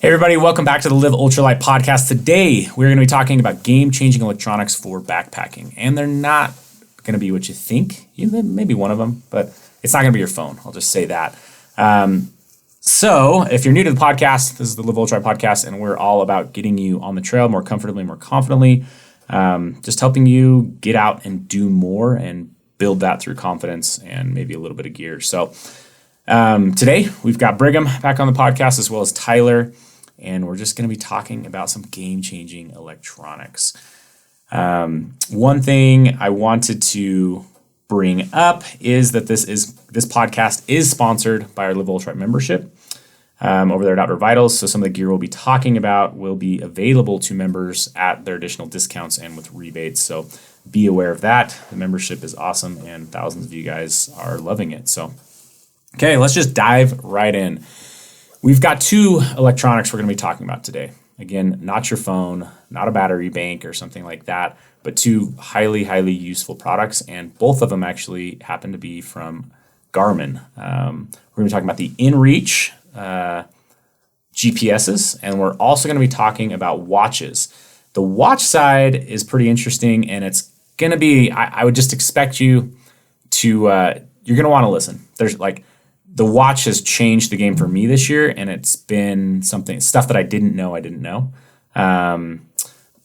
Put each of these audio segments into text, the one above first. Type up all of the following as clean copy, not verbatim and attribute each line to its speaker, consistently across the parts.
Speaker 1: Hey everybody, welcome back to the Live Ultralight podcast. Today, we're going to be talking about game-changing electronics for backpacking. And they're not going to be what you think. Maybe one of them, but it's not going to be your phone. I'll just say that. So, if you're new to the podcast, this is the Live Ultralight podcast, and we're all about getting you on the trail more comfortably, more confidently, just helping you get out and do more and build that through confidence and maybe a little bit of gear. So, today, we've got Brigham back on the podcast as well as Tyler. And we're just going to be talking about some game-changing electronics. One thing I wanted to bring up is that this podcast is sponsored by our Live Ultralight membership over there at Outdoor Vitals. So some of the gear we'll be talking about will be available to members at their additional discounts and with rebates. So be aware of that. The membership is awesome, and thousands of you guys are loving it. So, okay, let's just dive right in. We've got two electronics we're going to be talking about today. Again, not your phone, not a battery bank or something like that, but two highly, highly useful products, and both of them actually happen to be from Garmin. We're going to be talking about the Inreach GPSs, and we're also going to be talking about watches. The watch side is pretty interesting, and it's going to be, I would just expect you to, you're going to want to listen. There's the watch has changed the game for me this year, and it's been stuff that I didn't know.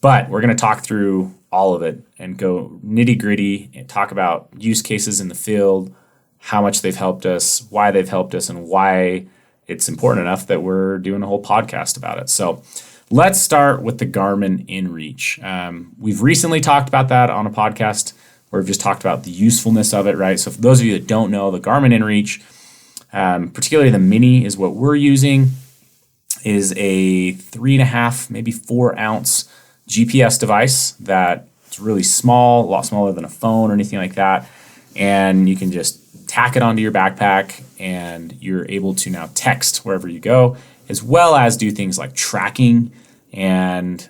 Speaker 1: But we're going to talk through all of it and go nitty gritty and talk about use cases in the field, how much they've helped us, why they've helped us, and why it's important enough that we're doing a whole podcast about it. So let's start with the Garmin Inreach. We've recently talked about that on a podcast where we've just talked about the usefulness of it, right? So for those of you that don't know, the Garmin Inreach, particularly the Mini is what we're using, is a 3.5, maybe 4 ounce GPS device that's really small, a lot smaller than a phone or anything like that. And you can just tack it onto your backpack and you're able to now text wherever you go, as well as do things like tracking and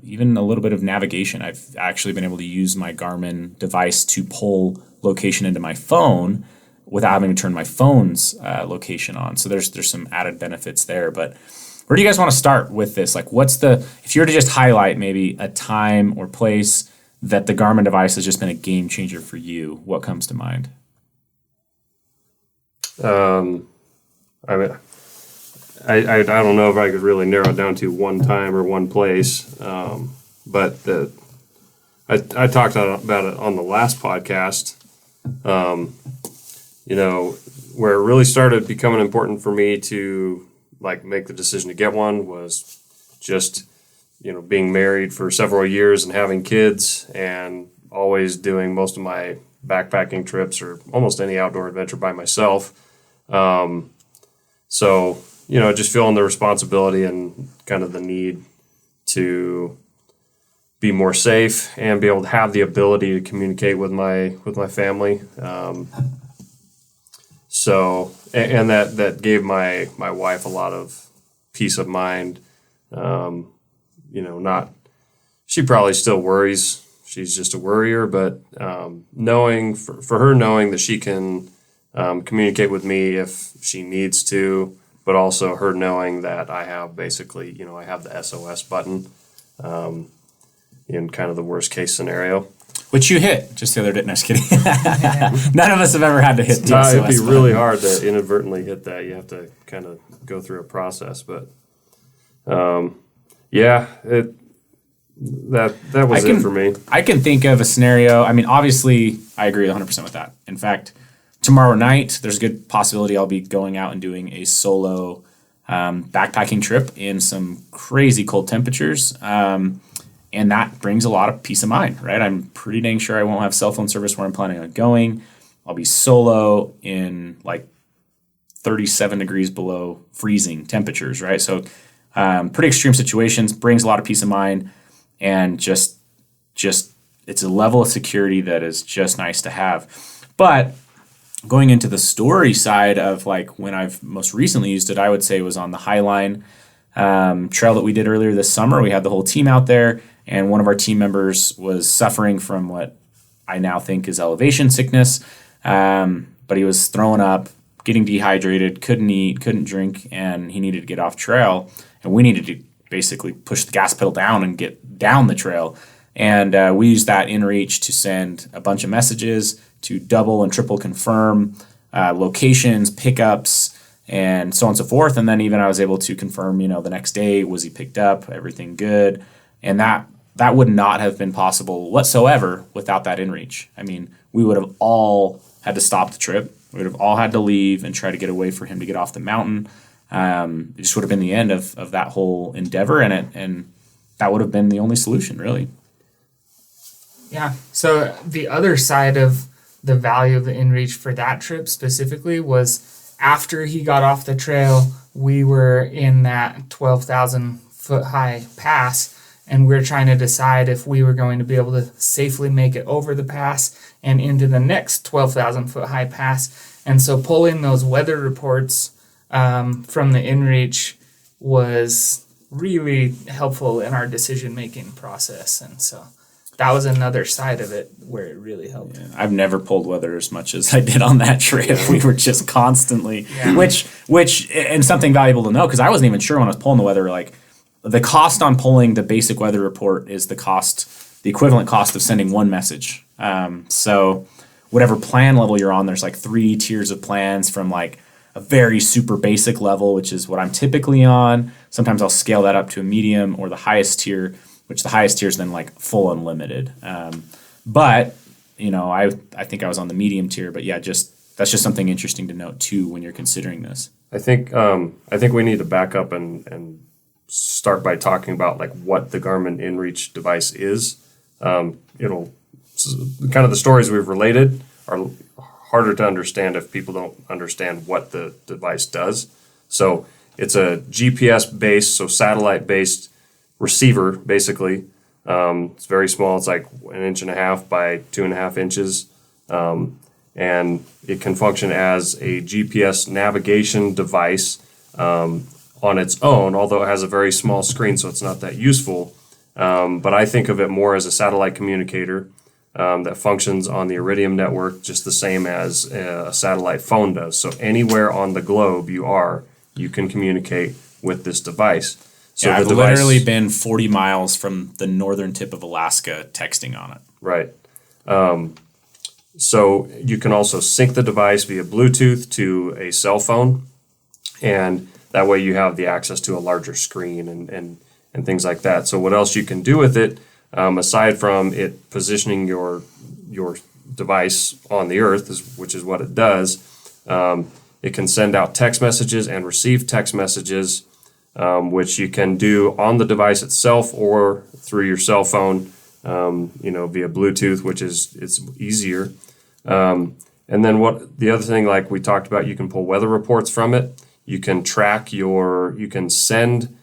Speaker 1: even a little bit of navigation. I've actually been able to use my Garmin device to pull location into my phone without having to turn my phone's location on. So there's some added benefits there. But where do you guys want to start with this? If you were to just highlight maybe a time or place that the Garmin device has just been a game changer for you, what comes to mind?
Speaker 2: I mean, I don't know if I could really narrow it down to one time or one place, but I talked about it on the last podcast. Where it really started becoming important for me to make the decision to get one was just, being married for several years and having kids and always doing most of my backpacking trips or almost any outdoor adventure by myself. So, just feeling the responsibility and kind of the need to be more safe and be able to have the ability to communicate with my family. So, and that gave my wife a lot of peace of mind. She probably still worries. She's just a worrier, but knowing that she can communicate with me if she needs to, but also her knowing that I have basically, I have the SOS button in kind of the worst case scenario.
Speaker 1: Which you hit just the other day. No, just kidding. None of us have ever had to hit the SOS
Speaker 2: It'd be
Speaker 1: button.
Speaker 2: really hard to inadvertently hit that. You have to kind of go through a process. But, that was it for me.
Speaker 1: I can think of a scenario. I mean, obviously, I agree 100% with that. In fact, tomorrow night, there's a good possibility I'll be going out and doing a solo backpacking trip in some crazy cold temperatures. And that brings a lot of peace of mind, right? I'm pretty dang sure I won't have cell phone service where I'm planning on going. I'll be solo in 37 degrees below freezing temperatures, right? So pretty extreme situations, brings a lot of peace of mind, and just it's a level of security that is just nice to have. But going into the story side of when I've most recently used it, I would say was on the Highline trail that we did earlier this summer. We had the whole team out there. And one of our team members was suffering from what I now think is elevation sickness. But he was throwing up, getting dehydrated, couldn't eat, couldn't drink, and he needed to get off trail. and we needed to basically push the gas pedal down and get down the trail. And we used that Inreach to send a bunch of messages to double and triple confirm locations, pickups, and so on and so forth. And then even I was able to confirm, the next day, was he picked up, everything good. And that would not have been possible whatsoever without that Inreach. I mean, we would have all had to stop the trip. We would have all had to leave and try to get away for him to get off the mountain. It just would have been the end of that whole endeavor, and that would have been the only solution, really.
Speaker 3: Yeah. So the other side of the value of the Inreach for that trip specifically was after he got off the trail, we were in that 12,000 foot high pass, and we were trying to decide if we were going to be able to safely make it over the pass and into the next 12,000 foot high pass. And so pulling those weather reports from the Inreach was really helpful in our decision-making process. And so that was another side of it where it really helped.
Speaker 1: Yeah, I've never pulled weather as much as I did on that trip. We were just constantly, which and something valuable to know, because I wasn't even sure when I was pulling the weather, like the cost on pulling the basic weather report is the equivalent cost of sending one message. So whatever plan level you're on, there's like 3 tiers of plans, from like a very super basic level, which is what I'm typically on. Sometimes I'll scale that up to a medium, or the highest tier, which the highest tier is then like full unlimited. But I think I was on the medium tier. But yeah, that's just something interesting to note too when you're considering this.
Speaker 2: I think we need to back up and start by talking about like what the Garmin Inreach device is. It'll kind of, the stories we've related are harder to understand if people don't understand what the device does. So it's a GPS-based, so satellite-based receiver, basically. It's very small. It's like 1.5 inches by 2.5 inches. And it can function as a GPS navigation device on its own, although it has a very small screen, so it's not that useful. But I think of it more as a satellite communicator that functions on the Iridium network just the same as a satellite phone does. So anywhere on the globe you can communicate with this device. So
Speaker 1: I've literally been 40 miles from the northern tip of Alaska texting on it.
Speaker 2: Right. So you can also sync the device via Bluetooth to a cell phone, and that way you have the access to a larger screen and things like that. So what else you can do with it, aside from it positioning your device on the earth, which is what it does, it can send out text messages and receive text messages, which you can do on the device itself or through your cell phone, via Bluetooth, which it's easier. And then the other thing, like we talked about, you can pull weather reports from it. You can you can send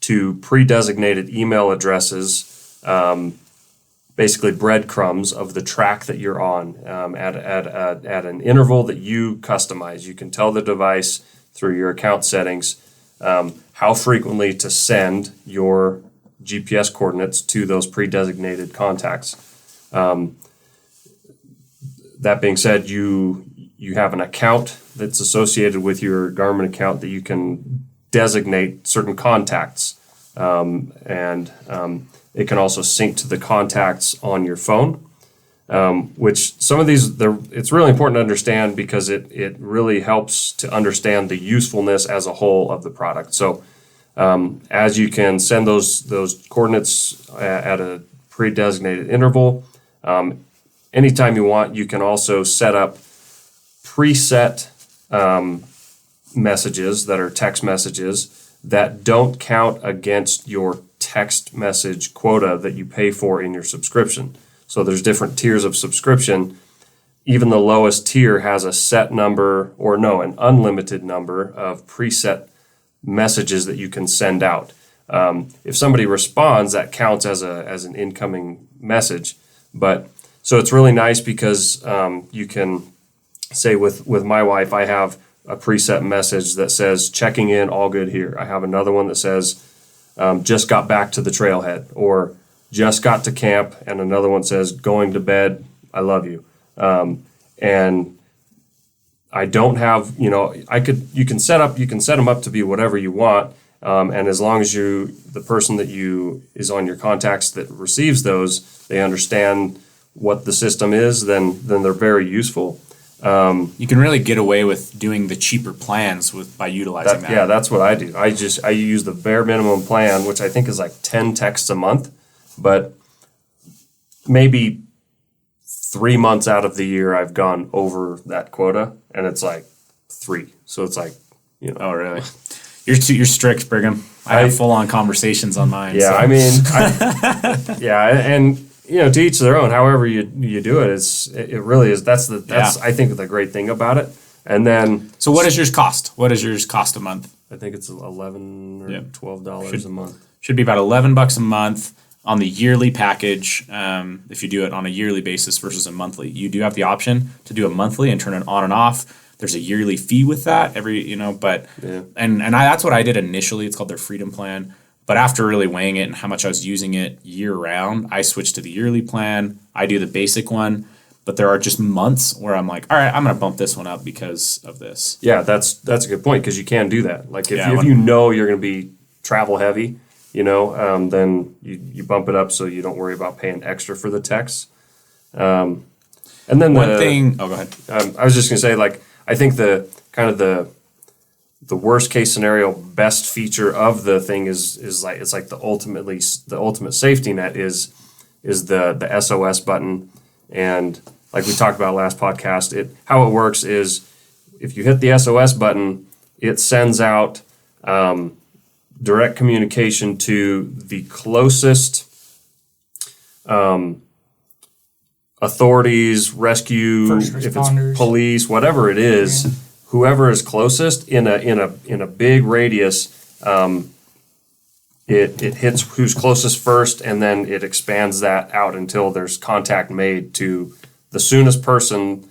Speaker 2: to pre-designated email addresses, basically breadcrumbs of the track that you're on at an interval that you customize. You can tell the device through your account settings how frequently to send your GPS coordinates to those pre-designated contacts. That being said, you have an account that's associated with your Garmin account that you can designate certain contacts, and it can also sync to the contacts on your phone, which some of these, it's really important to understand because it really helps to understand the usefulness as a whole of the product. So as you can send those coordinates at a pre-designated interval, anytime you want, you can also set up preset messages that are text messages that don't count against your text message quota that you pay for in your subscription. So there's different tiers of subscription. Even the lowest tier has a set number, an unlimited number of preset messages that you can send out. If somebody responds, that counts as an incoming message. So it's really nice because you can say with my wife, I have a preset message that says checking in, all good here. I have another one that says just got back to the trailhead, or just got to camp, and another one says going to bed, I love you. And I don't have, you can set them up to be whatever you want. And as long as the person that is on your contacts that receives those, they understand what the system is, then they're very useful.
Speaker 1: You can really get away with doing the cheaper plans by utilizing that.
Speaker 2: Yeah, that's what I do. I use the bare minimum plan, which I think is like 10 texts a month, but maybe 3 months out of the year I've gone over that quota, and it's like 3. So it's like,
Speaker 1: Oh, really? You're strict, Brigham. I have full on conversations on mine.
Speaker 2: Yeah,
Speaker 1: so.
Speaker 2: I mean, and to each their own. However you do it, it really is. That's I think the great thing about it. And then,
Speaker 1: so what does yours cost? What does yours cost a month?
Speaker 2: I think it's $11 or $12 a month.
Speaker 1: Should be about $11 a month on the yearly package. If you do it on a yearly basis versus a monthly, you do have the option to do a monthly and turn it on and off. There's a yearly fee with that that's what I did initially. It's called their Freedom Plan. But after really weighing it and how much I was using it year round, I switched to the yearly plan. I do the basic one, but there are just months where I'm like, all right, I'm going to bump this one up because of this.
Speaker 2: Yeah, that's a good point, because you can do that. Like if you know you're going to be travel heavy, then you bump it up so you don't worry about paying extra for the texts. And then
Speaker 1: one thing. Oh, go ahead.
Speaker 2: I was just going to say, like, I think the worst case scenario, best feature of the thing is like, it's like the ultimate safety net is the SOS button. And like we talked about last podcast, how it works is if you hit the SOS button, it sends out direct communication to the closest authorities, rescue,
Speaker 3: first
Speaker 2: if
Speaker 3: responders,
Speaker 2: it's police, whatever it is, whoever is closest in a big radius, it hits who's closest first, and then it expands that out until there's contact made to the soonest person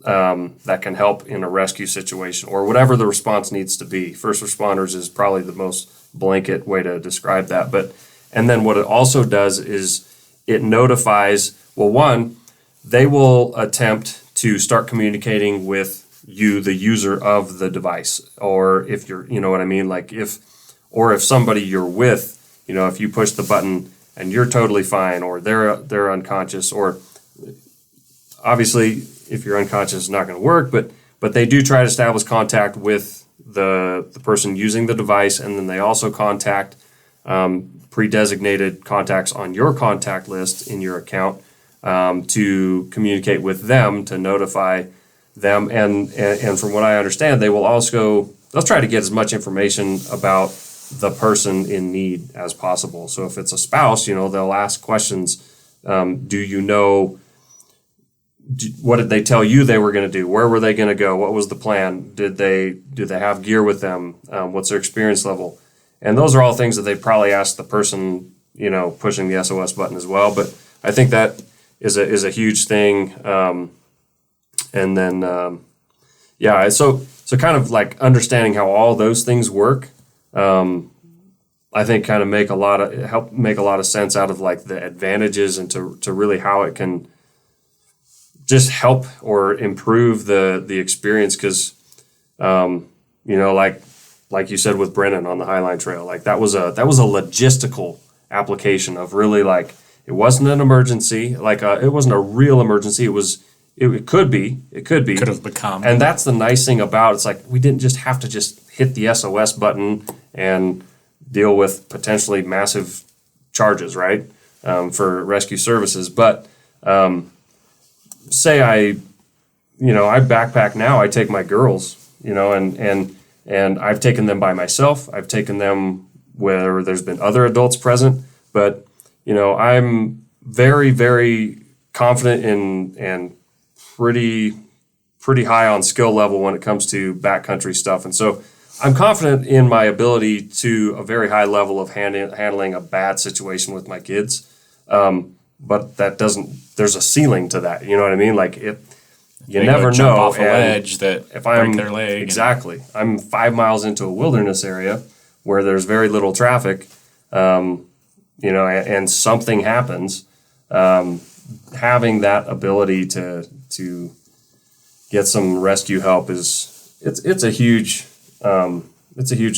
Speaker 2: that can help in a rescue situation or whatever the response needs to be. First responders is probably the most blanket way to describe that. And then what it also does is it notifies, well, one, they will attempt to start communicating with you, the user of the device, or if you're, you know what I mean? Like if somebody you're with, if you push the button and you're totally fine, or they're unconscious, or obviously if you're unconscious, it's not going to work, but they do try to establish contact with the person using the device, and then they also contact pre-designated contacts on your contact list in your account to communicate with them, to notify them, and from what I understand, they'll try to get as much information about the person in need as possible. So if it's a spouse, they'll ask questions. Do you know? What did they tell you they were going to do? Where were they going to go? What was the plan? Did they have gear with them? What's their experience level? And those are all things that they probably ask the person, pushing the SOS button as well. But I think that is a huge thing. And then, so kind of like understanding how all those things work, I think kind of help make a lot of sense out of like the advantages and to really how it can just help or improve the experience. Cause, like you said with Brennan on the Highline Trail, like that was a logistical application of really like, it wasn't an emergency, like it wasn't a real emergency. It could have
Speaker 1: become.
Speaker 2: And that's the nice thing about it's like we didn't just have to just hit the SOS button and deal with potentially massive charges, right? For rescue services. But say I backpack now, I take my girls, and I've taken them by myself. I've taken them where there's been other adults present, but I'm very, very confident and pretty high on skill level when it comes to backcountry stuff. And so I'm confident in my ability to a very high level of handling a bad situation with my kids. But there's a ceiling to that. You know what I mean? Like you never know.
Speaker 1: Jump off a ledge that
Speaker 2: if
Speaker 1: break their leg.
Speaker 2: Exactly. I'm 5 miles into a wilderness area where there's very little traffic, and something happens. Having that ability to get some rescue help it's a huge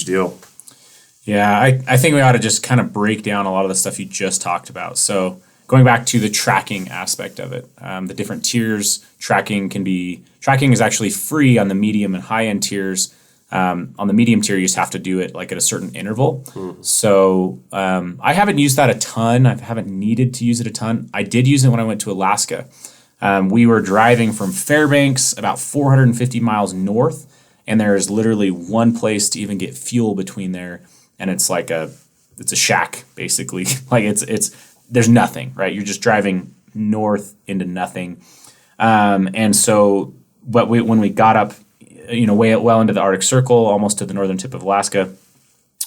Speaker 2: deal.
Speaker 1: Yeah, I think we ought to just kind of break down a lot of the stuff you just talked about. So going back to the tracking aspect of it, the different tiers, tracking is actually free on the medium and high end tiers. On the medium tier, you just have to do it like at a certain interval. So I haven't used that a ton. I haven't needed to use it a ton. I did use it when I went to Alaska. We were driving from Fairbanks about 450 miles north, and there is literally one place to even get fuel between there, and it's like it's a shack basically. Like there's nothing, right? You're just driving north into nothing. And so, when we got up, way well into the Arctic Circle, almost to the northern tip of Alaska,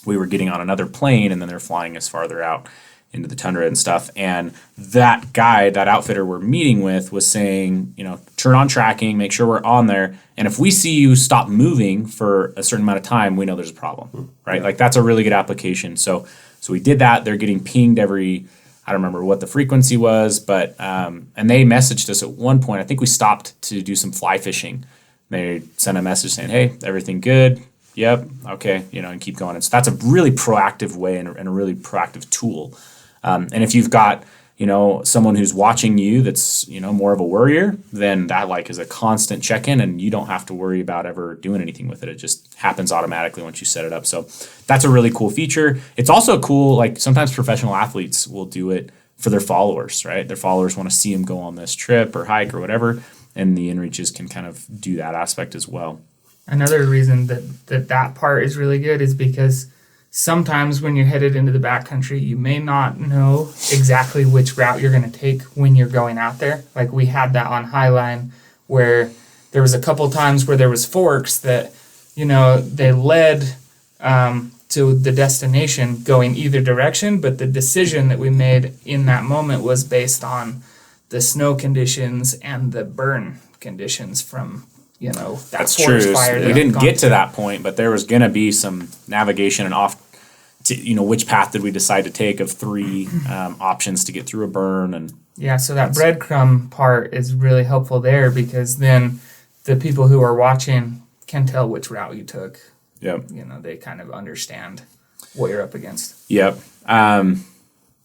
Speaker 1: we were getting on another plane, and then they're flying us farther out into the tundra and stuff. And that outfitter we're meeting with was saying, turn on tracking, make sure we're on there. And if we see you stop moving for a certain amount of time, we know there's a problem, right? Yeah. Like that's a really good application. So we did that. They're getting pinged every, I don't remember what the frequency was, but, and they messaged us at one point. I think we stopped to do some fly fishing. They sent a message saying, hey, everything good? Yep. Okay. And keep going. And so that's a really proactive way and a really proactive tool. And if you've got, someone who's watching you that's, more of a worrier, then that is a constant check-in, and you don't have to worry about ever doing anything with it. It just happens automatically once you set it up. So that's a really cool feature. It's also cool, sometimes professional athletes will do it for their followers, right? Their followers want to see them go on this trip or hike or whatever, and the Inreaches can kind of do that aspect as well.
Speaker 3: Another reason that part is really good is because sometimes when you're headed into the backcountry, you may not know exactly which route you're going to take when you're going out there. Like we had that on Highline, where there was a couple times where there was forks that, they led to the destination going either direction, but the decision that we made in that moment was based on the snow conditions and the burn conditions from that
Speaker 1: that's
Speaker 3: forest
Speaker 1: true.
Speaker 3: fire.
Speaker 1: We didn't get to that point, but there was going to be some navigation and off to, which path did we decide to take of three options to get through a burn. And
Speaker 3: yeah, so that breadcrumb part is really helpful there, because then the people who are watching can tell which route you took.
Speaker 1: Yep.
Speaker 3: They kind of understand what you're up against.
Speaker 1: Yep. Yeah,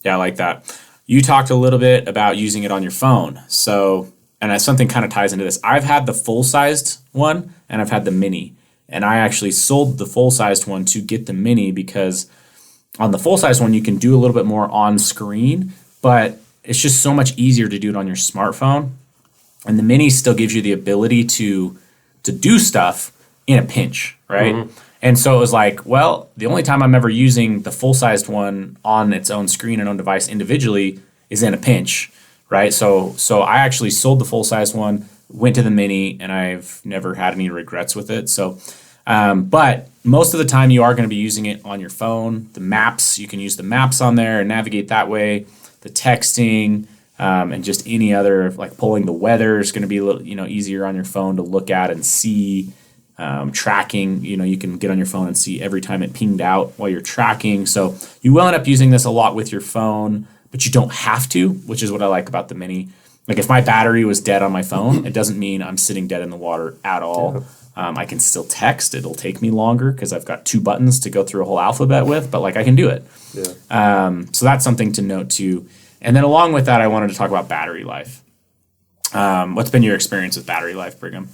Speaker 1: I like that. You talked a little bit about using it on your phone. So, and something kind of ties into this. I've had the full-sized one, and I've had the mini. And I actually sold the full-sized one to get the mini, because on the full-sized one, you can do a little bit more on screen, but it's just so much easier to do it on your smartphone. And the mini still gives you the ability to do stuff in a pinch, right? Mm-hmm. And so it was like, well, the only time I'm ever using the full-sized one on its own screen and own device individually is in a pinch, right? So I actually sold the full-sized one, went to the mini, and I've never had any regrets with it. So, but most of the time you are going to be using it on your phone. The maps, you can use the maps on there and navigate that way. The texting, and just any other, like pulling the weather is going to be a little, easier on your phone to look at and see. Tracking, you can get on your phone and see every time it pinged out while you're tracking. So you will end up using this a lot with your phone, but you don't have to, which is what I like about the mini. Like if my battery was dead on my phone, it doesn't mean I'm sitting dead in the water at all. I can still text. It'll take me longer because I've got 2 buttons to go through a whole alphabet with, but I can do it. Yeah. So that's something to note too. And then along with that, I wanted to talk about battery life. What's been your experience with battery life, Brigham?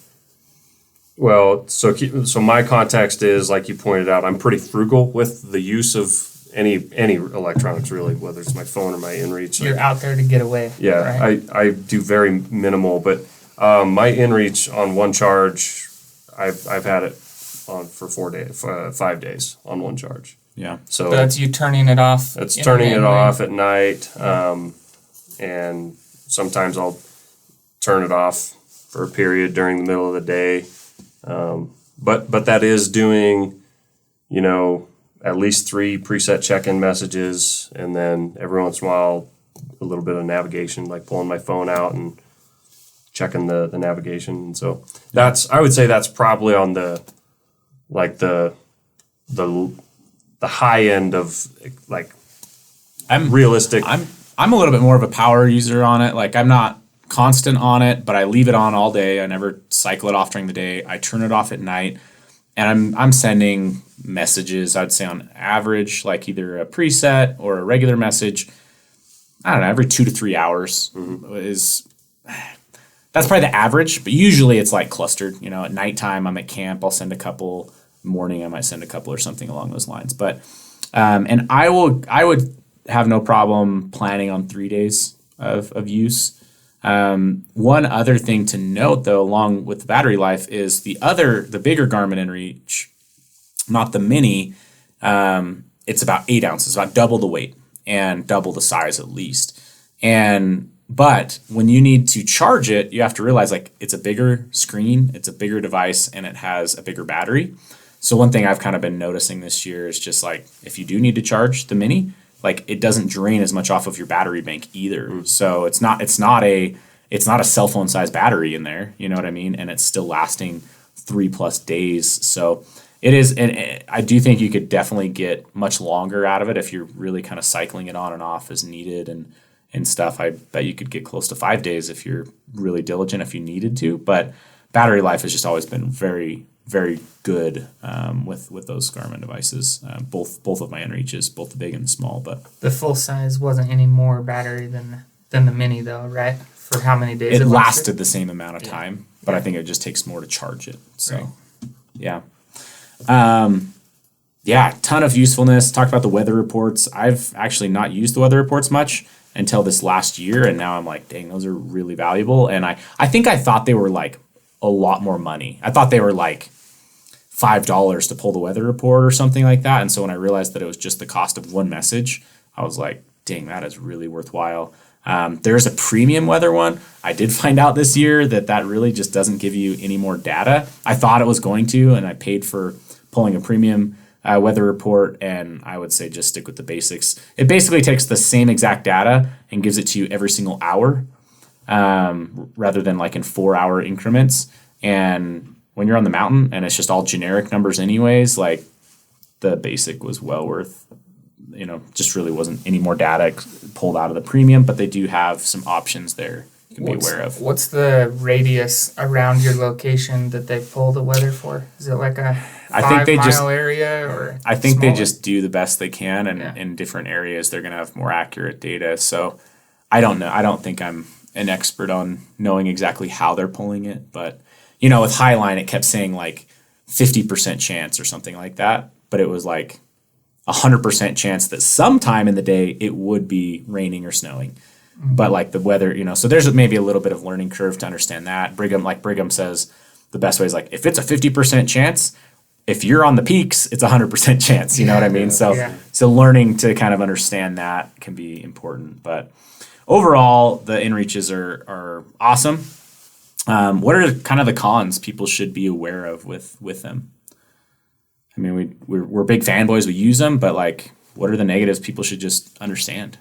Speaker 2: Well, so my context is, like you pointed out, I'm pretty frugal with the use of any electronics, really, whether it's my phone or my Inreach.
Speaker 3: You're out there to get away.
Speaker 2: Yeah, right? I do very minimal, but my Inreach on one charge, I've had it on for 5 days on one charge.
Speaker 1: Yeah.
Speaker 3: So that's you turning it off.
Speaker 2: It's turning it off at night, and sometimes I'll turn it off for a period during the middle of the day. But that is doing, at least 3 preset check-in messages, and then every once in a while, a little bit of navigation, like pulling my phone out and checking the navigation. And so I would say that's probably on the high end of
Speaker 1: I'm
Speaker 2: realistic.
Speaker 1: I'm a little bit more of a power user on it. Like I'm not constant on it, but I leave it on all day. I never cycle it off during the day. I turn it off at night, and I'm sending messages, I'd say on average, like either a preset or a regular message, I don't know, every 2 to 3 hours is, that's probably the average, but usually it's like clustered. You know, at nighttime, I'm at camp, I'll send a couple. Morning, I might send a couple or something along those lines. But, and I would have no problem planning on 3 days of use. One other thing to note, though, along with the battery life, is the bigger Garmin Inreach, not the mini. It's about 8 ounces, about double the weight and double the size at least. But when you need to charge it, you have to realize like it's a bigger screen, it's a bigger device, and it has a bigger battery. So one thing I've kind of been noticing this year is just like if you do need to charge the mini, like it doesn't drain as much off of your battery bank either. So it's not a cell phone size battery in there, you know what I mean? And it's still lasting 3+ days. So it is, and I do think you could definitely get much longer out of it if you're really kind of cycling it on and off as needed and stuff. I bet you could get close to 5 days if you're really diligent if you needed to. But battery life has just always been very, very good with those Garmin devices. Both of my Inreaches, both the big and the small. But
Speaker 3: the full size wasn't any more battery than the mini, though, right? For how many days?
Speaker 1: It lasted the same amount of time, but I think it just takes more to charge it. So, yeah. Ton of usefulness. Talked about the weather reports. I've actually not used the weather reports much until this last year, and now I'm like, dang, those are really valuable. And I think I thought they were like a lot more money. I thought they were like $5 to pull the weather report or something like that. And so when I realized that it was just the cost of one message, I was like, dang, that is really worthwhile. There's a premium weather one. I did find out this year that really just doesn't give you any more data. I thought it was going to, and I paid for pulling a premium weather report, and I would say just stick with the basics. It basically takes the same exact data and gives it to you every single hour, rather than like in 4-hour increments. And when you're on the mountain and it's just all generic numbers anyways, like the basic was well worth, just really wasn't any more data pulled out of the premium, but they do have some options there you can be aware of.
Speaker 3: What's the radius around your location that they pull the weather for? Is it like a 5-mile area or
Speaker 1: I think
Speaker 3: smaller?
Speaker 1: they just do the best they can, and in different areas they're going to have more accurate data. So I don't know. I don't think I'm an expert on knowing exactly how they're pulling it, but with Highline, it kept saying like 50% chance or something like that, but it was like 100% chance that sometime in the day it would be raining or snowing. Mm-hmm. But like the weather, so there's maybe a little bit of learning curve to understand that. Brigham says the best way is like, if it's a 50% chance, if you're on the peaks, it's 100% chance. You know what I mean? So learning to kind of understand that can be important. But overall, the Inreaches are awesome. What are kind of the cons people should be aware of with them? I mean, we're big fanboys. We use them, but like, what are the negatives people should just understand?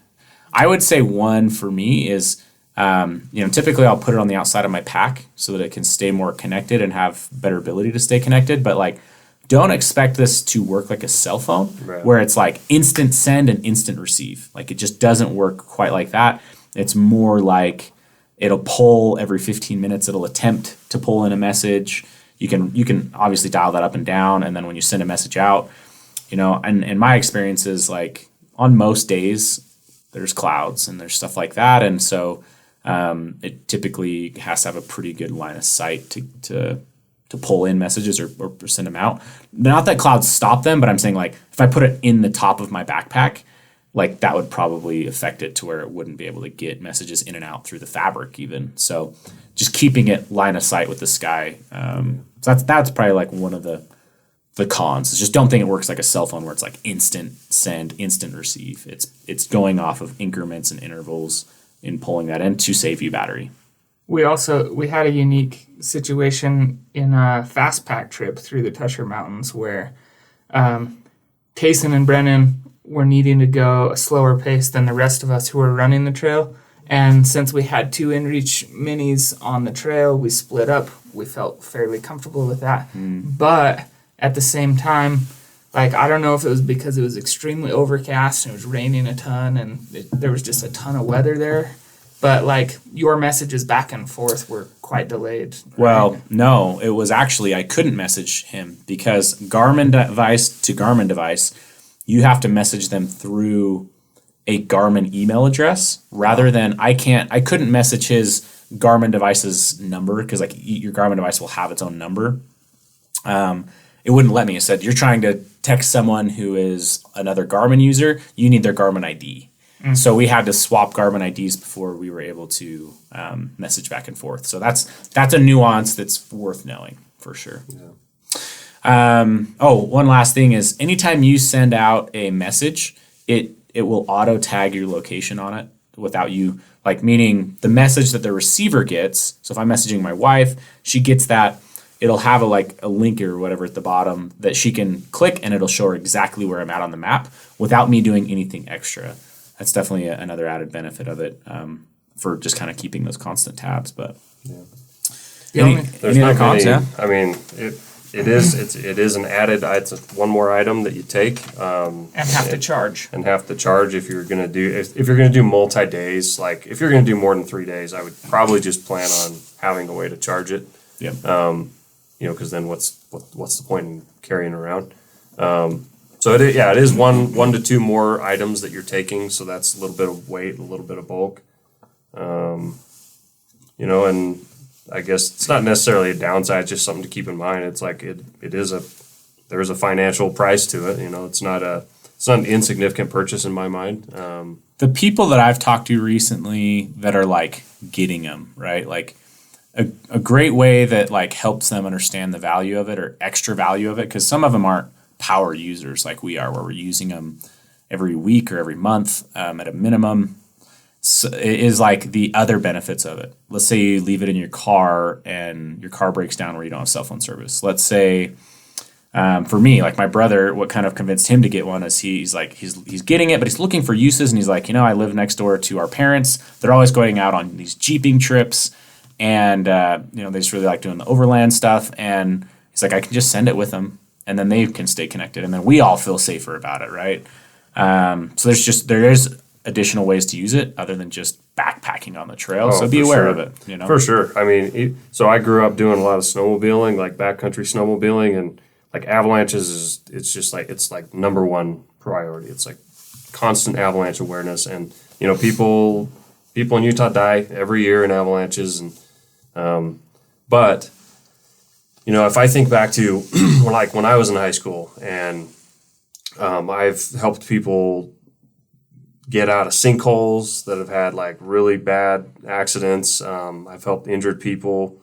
Speaker 1: I would say one for me is, typically I'll put it on the outside of my pack so that it can stay more connected and have better ability to stay connected. But like, don't expect this to work like a cell phone, where it's like instant send and instant receive. Like it just doesn't work quite like that. It's more like it'll pull every 15 minutes. It'll attempt to pull in a message. You can obviously dial that up and down, and then when you send a message out, and my experience is like on most days there's clouds and there's stuff like that, and so it typically has to have a pretty good line of sight to pull in messages or send them out. Not that clouds stop them, but I'm saying like if I put it in the top of my backpack, like that would probably affect it to where it wouldn't be able to get messages in and out through the fabric even. So just keeping it line of sight with the sky. So that's probably like one of the cons. Is just don't think it works like a cell phone where it's like instant send, instant receive. It's going off of increments and intervals in pulling that in to save you battery.
Speaker 3: We had a unique situation in a fast pack trip through the Tusher Mountains where Tayson and Brennan were needing to go a slower pace than the rest of us who were running the trail. And since we had 2 Inreach minis on the trail, we split up. We felt fairly comfortable with that. But at the same time, like, I don't know if it was because it was extremely overcast and it was raining a ton and there was just a ton of weather there. but like your messages back and forth were quite delayed.
Speaker 1: Well,
Speaker 3: right?
Speaker 1: no, it was actually I couldn't message him because Garmin device to Garmin device, you have to message them through a Garmin email address rather than I couldn't message his Garmin device's number because like your Garmin device will have its own number. It wouldn't let me. It said you're trying to text someone who is another Garmin user. You need their Garmin ID. So we had to swap Garmin IDs before we were able to message back and forth. So that's a nuance that's worth knowing for sure.
Speaker 2: Yeah.
Speaker 1: One last thing is anytime you send out a message, it will auto tag your location on it without you, like meaning the message that the receiver gets. So if I'm messaging my wife, she gets that. It'll have a link or whatever at the bottom that she can click and it'll show her exactly where I'm at on the map without me doing anything extra. That's definitely another added benefit of it for just kind of keeping those constant tabs. But any other cons? Yeah,
Speaker 2: I mean, it is an added. It's one more item that you take
Speaker 3: And have to charge.
Speaker 2: and have to charge if you're gonna do if you're gonna do multi days. Like if you're gonna do more than 3 days, I would probably just plan on having a way to charge it.
Speaker 1: yeah.
Speaker 2: Because then what's the point in carrying around? So it is one to two more items that you're taking. So that's a little bit of weight, a little bit of bulk. And I guess it's not necessarily a downside. It's just something to keep in mind. It's like there's a financial price to it. It's not an insignificant purchase in my mind.
Speaker 1: The people that I've talked to recently that are like getting them, right? Like a great way that like helps them understand the value of it or extra value of it. Cause some of them aren't power users like we are, where we're using them every week or every month at a minimum. So it is like the other benefits of it. Let's say you leave it in your car and your car breaks down where you don't have cell phone service. Let's say for me, like my brother, what kind of convinced him to get one is he's getting it, but he's looking for uses. And he's like, I live next door to our parents. They're always going out on these jeeping trips. And, they just really like doing the overland stuff. And he's like, I can just send it with them and then they can stay connected. And then we all feel safer about it, right? So there is additional ways to use it other than just backpacking on the trail. So be aware of it,
Speaker 2: For sure. I mean, so I grew up doing a lot of snowmobiling, like backcountry snowmobiling, and like avalanches it's like number one priority. It's like constant avalanche awareness. And, people in Utah die every year in avalanches. And, but if I think back to when I was in high school and I've helped people get out of sinkholes that have had like really bad accidents. I've helped injured people.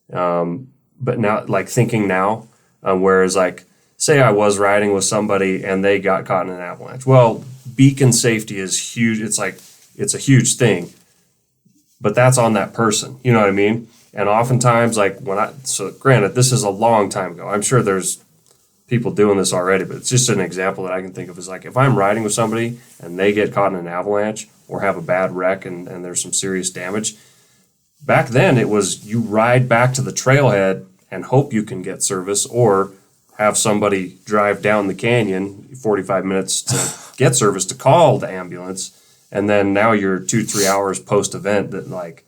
Speaker 2: But now, like thinking now, whereas like say I was riding with somebody and they got caught in an avalanche. Well, beacon safety is huge. It's a huge thing. But that's on that person. You know what I mean? And oftentimes, like so granted, this is a long time ago. I'm sure there's people doing this already, but it's just an example that I can think of is like if I'm riding with somebody and they get caught in an avalanche or have a bad wreck and there's some serious damage. Back then, it was you ride back to the trailhead and hope you can get service or have somebody drive down the canyon 45 minutes to get service to call the ambulance. And then now you're 2-3 hours post-event that like,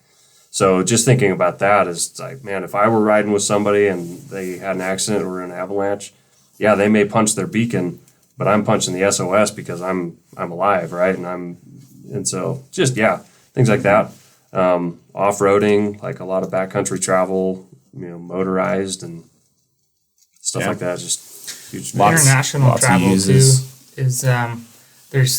Speaker 2: so just thinking about that is like, man, if I were riding with somebody and they had an accident or an avalanche, yeah, they may punch their beacon, but I'm punching the SOS because I'm alive, right? And so just, things like that. Off-roading, like a lot of backcountry travel, motorized and stuff like that. Just huge.
Speaker 3: International travel too is there's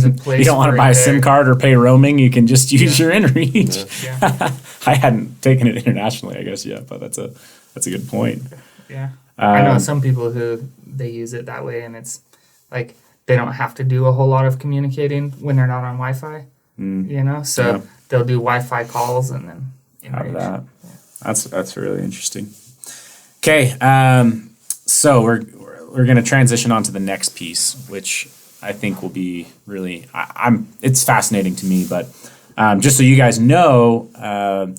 Speaker 3: a place.
Speaker 1: You don't want to buy a SIM card or pay roaming. You can just use your Inreach.
Speaker 3: Yeah.
Speaker 1: I hadn't taken it internationally, I guess, yet, but that's a good point.
Speaker 3: Yeah. I know some people who they use it that way, and it's like they don't have to do a whole lot of communicating when they're not on Wi-Fi. So they'll do Wi-Fi calls and then
Speaker 1: Inreach. That. Yeah. That's really interesting. Okay, so we're going to transition on to the next piece, which I think will be really it's fascinating to me, but just so you guys know,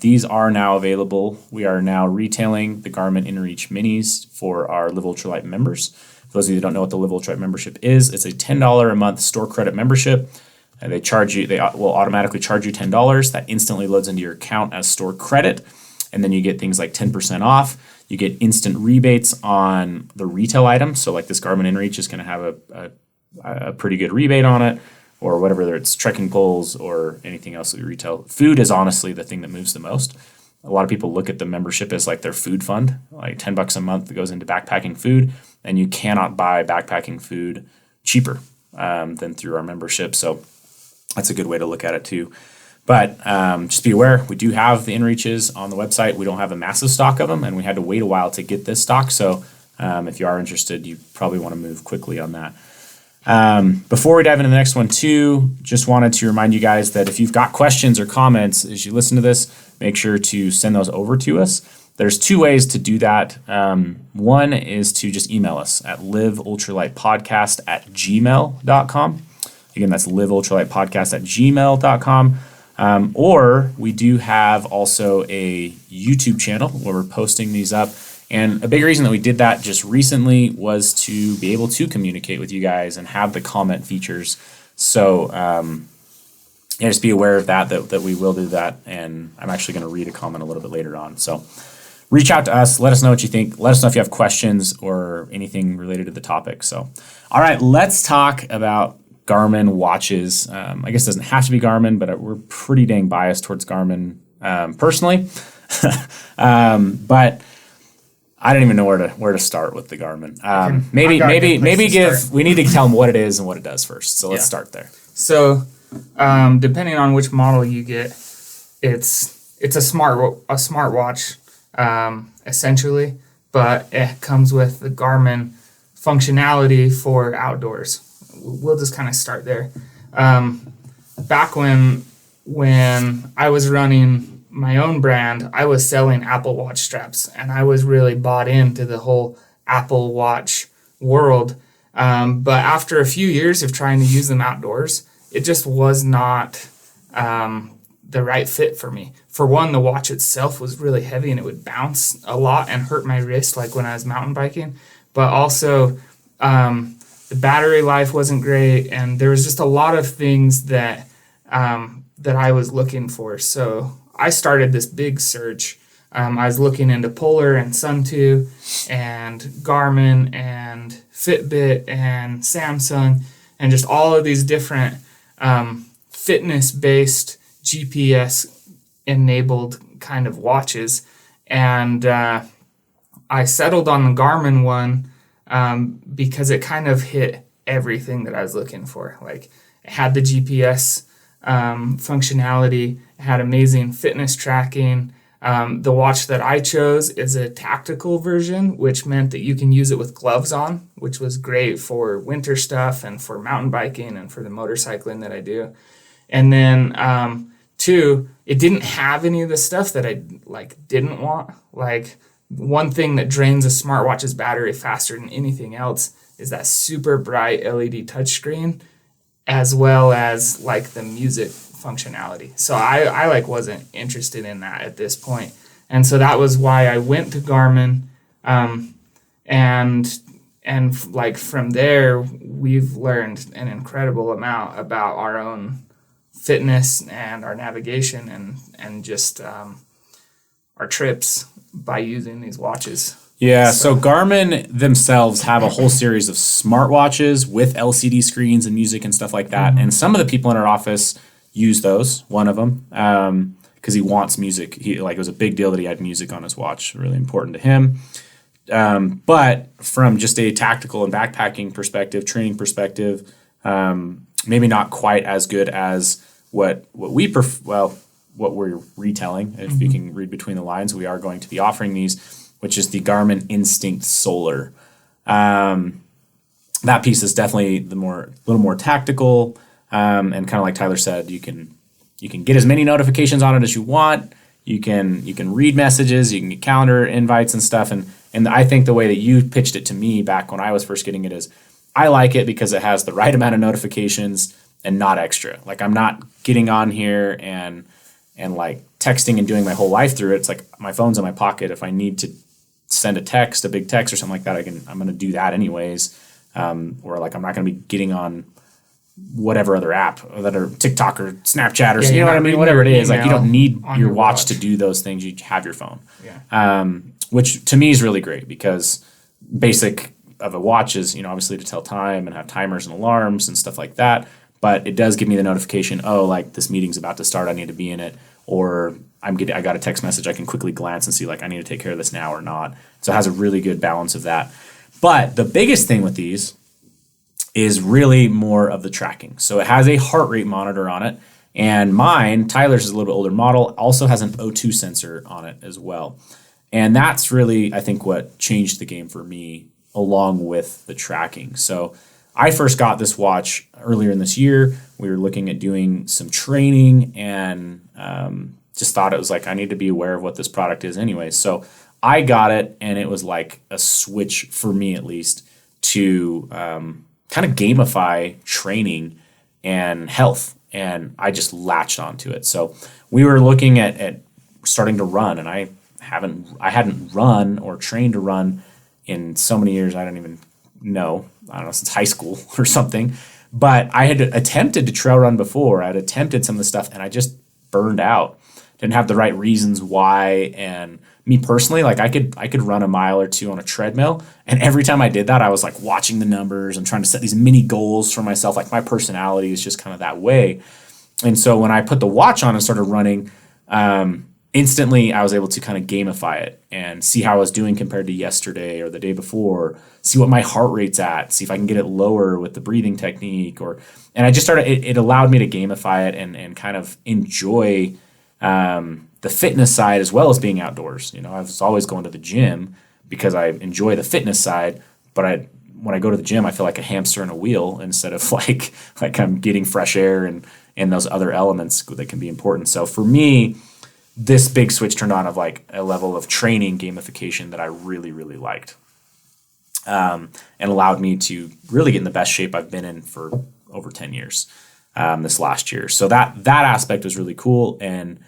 Speaker 1: these are now available. We are now retailing the Garmin Inreach Minis for our Live Ultralight members. For those of you who don't know what the Live Ultralight membership is, it's a $10 a month store credit membership. They will automatically charge you $10. That instantly loads into your account as store credit. And then you get things like 10% off. You get instant rebates on the retail items. So like this Garmin Inreach is going to have a pretty good rebate on it, or whatever, it's trekking poles or anything else that we retail. Food is honestly the thing that moves the most. A lot of people look at the membership as like their food fund, like $10 a month that goes into backpacking food, and you cannot buy backpacking food cheaper than through our membership. So that's a good way to look at it too. But just be aware, we do have the Inreaches on the website. We don't have a massive stock of them, and we had to wait a while to get this stock. So if you are interested, you probably want to move quickly on that. Before we dive into the next one too, just wanted to remind you guys that if you've got questions or comments as you listen to this, make sure to send those over to us. There's two ways to do that. One is to just email us at liveultralightpodcast@gmail.com. Again, that's liveultralightpodcast@gmail.com. Or we do have also a YouTube channel where we're posting these up. And a big reason that we did that just recently was to be able to communicate with you guys and have the comment features. So just be aware of that we will do that. And I'm actually going to read a comment a little bit later on. So reach out to us. Let us know what you think. Let us know if you have questions or anything related to the topic. So, all right, let's talk about Garmin watches. I guess it doesn't have to be Garmin, but we're pretty dang biased towards Garmin personally. But I don't even know where to start with the Garmin. Maybe we need to tell them what it is and what it does first. So let's start there.
Speaker 3: So depending on which model you get, it's a smartwatch essentially, but it comes with the Garmin functionality for outdoors. We'll just kind of start there. Back when I was running my own brand, I was selling Apple Watch straps, and I was really bought into the whole Apple Watch world. But after a few years of trying to use them outdoors, it just was not the right fit for me. For one, the watch itself was really heavy and it would bounce a lot and hurt my wrist, like when I was mountain biking. But also, the battery life wasn't great, and there was just a lot of things that I was looking for. So I started this big search. I was looking into Polar and Sun2 and Garmin and Fitbit and Samsung and just all of these different fitness-based GPS-enabled kind of watches. And I settled on the Garmin one because it kind of hit everything that I was looking for. Like, it had the GPS functionality, it had amazing fitness tracking. The watch that I chose is a tactical version, which meant that you can use it with gloves on, which was great for winter stuff and for mountain biking and for the motorcycling that I do. And then two, it didn't have any of the stuff that I didn't want. Like, one thing that drains a smartwatch's battery faster than anything else is that super bright LED touchscreen, as well as the music functionality. So I wasn't interested in that at this point. And so that was why I went to Garmin. And from there, we've learned an incredible amount about our own fitness and our navigation and just our trips by using these watches.
Speaker 1: Yeah, so Garmin themselves have a whole series of smartwatches with LCD screens and music and stuff like that. Mm-hmm. And some of the people in our office use those, one of them, because he wants music. It was a big deal that he had music on his watch, really important to him. But from just a tactical and backpacking perspective, training perspective, maybe not quite as good as what we're retelling. If you can read between the lines, we are going to be offering these, which is the Garmin Instinct Solar. That piece is definitely a little more tactical, and kind of like Tyler said, you can get as many notifications on it as you want. You can read messages, you can get calendar invites and stuff. And I think the way that you pitched it to me back when I was first getting it is, I like it because it has the right amount of notifications and not extra. Like, I'm not getting on here and texting and doing my whole life through it. It's like my phone's in my pocket. If I need to send a big text or something like that, I'm going to do that anyways. Or I'm not going to be getting on whatever other app that are TikTok or Snapchat or
Speaker 3: Yeah,
Speaker 1: you know what I
Speaker 3: you're
Speaker 1: mean,
Speaker 3: not
Speaker 1: whatever it
Speaker 3: reading
Speaker 1: is. Like you
Speaker 3: your
Speaker 1: don't need
Speaker 3: email on
Speaker 1: your
Speaker 3: your
Speaker 1: watch
Speaker 3: watch.
Speaker 1: to do those things. You have your phone,
Speaker 3: Yeah.
Speaker 1: which to me is really great because basic of a watch is, obviously to tell time and have timers and alarms and stuff like that. But it does give me the notification, oh, like this meeting's about to start, I need to be in it, or I got a text message, I can quickly glance and see like I need to take care of this now or not. So it has a really good balance of that. But the biggest thing with these is really more of the tracking. So it has a heart rate monitor on it, and mine, Tyler's is a little bit older model, also has an O2 sensor on it as well. And that's really, I think, what changed the game for me along with the tracking. So I first got this watch earlier in this year. We were looking at doing some training and just thought it was like, I need to be aware of what this product is anyway. So I got it, and it was like a switch for me, at least, to kind of gamify training and health. And I just latched onto it. So we were looking at starting to run, and I hadn't run or trained to run in so many years. I don't know, since high school or something. But I had attempted to trail run before. I'd attempted some of the stuff, and I just burned out. Didn't have the right reasons why. And me personally, like I could run a mile or two on a treadmill, and every time I did that, I was like watching the numbers and trying to set these mini goals for myself. Like my personality is just kind of that way. And so when I put the watch on and started running, instantly I was able to kind of gamify it and see how I was doing compared to yesterday or the day before, see what my heart rate's at, see if I can get it lower with the breathing technique, and I just started, it allowed me to gamify it and kind of enjoy the fitness side as well as being outdoors. I was always going to the gym because I enjoy the fitness side, but when I go to the gym, I feel like a hamster in a wheel instead of like I'm getting fresh air and those other elements that can be important. So for me, this big switch turned on of like a level of training gamification that I really, really liked, and allowed me to really get in the best shape I've been in for over 10 years this last year. So that aspect was really cool. And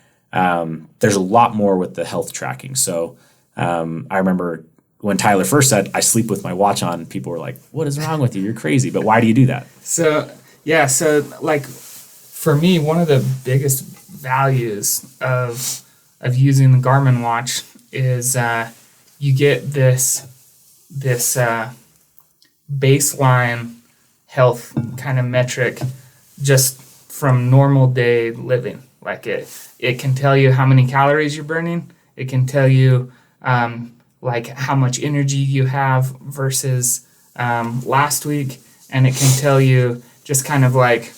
Speaker 1: there's a lot more with the health tracking. So I remember when Tyler first said, I sleep with my watch on, people were like, what is wrong with you? You're crazy. But why do you do that?
Speaker 3: So like for me, one of the biggest values of using the Garmin watch is you get this baseline health kind of metric just from normal day living. Like it can tell you how many calories you're burning. It can tell you like how much energy you have versus last week, and it can tell you just kind of like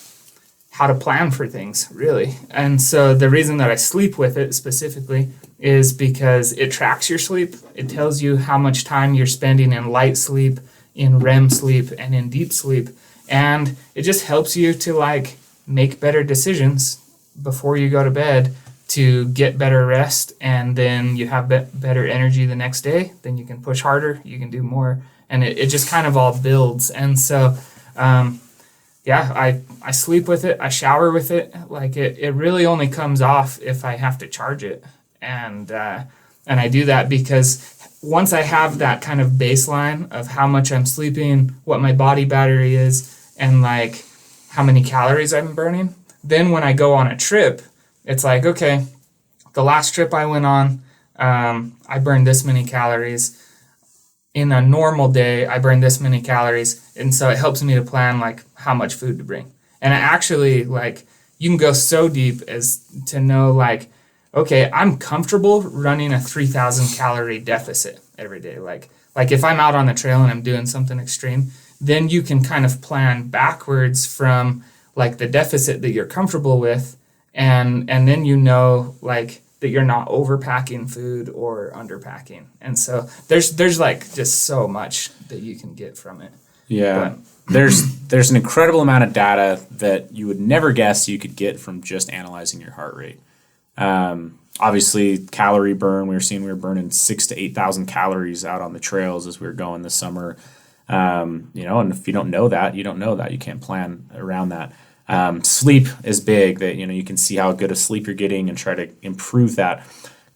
Speaker 3: how to plan for things, really. And so the reason that I sleep with it specifically is because it tracks your sleep. It tells you how much time you're spending in light sleep, in REM sleep, and in deep sleep. And it just helps you to like make better decisions before you go to bed to get better rest, and then you have better energy the next day. Then you can push harder, you can do more, and it just kind of all builds. And so I sleep with it, I shower with it. Like it really only comes off if I have to charge it. And I do that because once I have that kind of baseline of how much I'm sleeping, what my body battery is, and like how many calories I'm burning, then when I go on a trip, it's like, okay, the last trip I went on, I burned this many calories. In a normal day, I burn this many calories. And so it helps me to plan like how much food to bring. And I actually like, you can go so deep as to know like, okay, I'm comfortable running a 3,000 calorie deficit every day. Like if I'm out on the trail and I'm doing something extreme, then you can kind of plan backwards from like the deficit that you're comfortable with. And then you know like that you're not overpacking food or underpacking. And so there's like just so much that you can get from it.
Speaker 1: Yeah. There's an incredible amount of data that you would never guess you could get from just analyzing your heart rate. Obviously, calorie burn, we were burning 6,000 to 8,000 calories out on the trails as we were going this summer. And if you don't know that, you don't know that. You can't plan around that. Sleep is big, that you can see how good a sleep you're getting and try to improve that.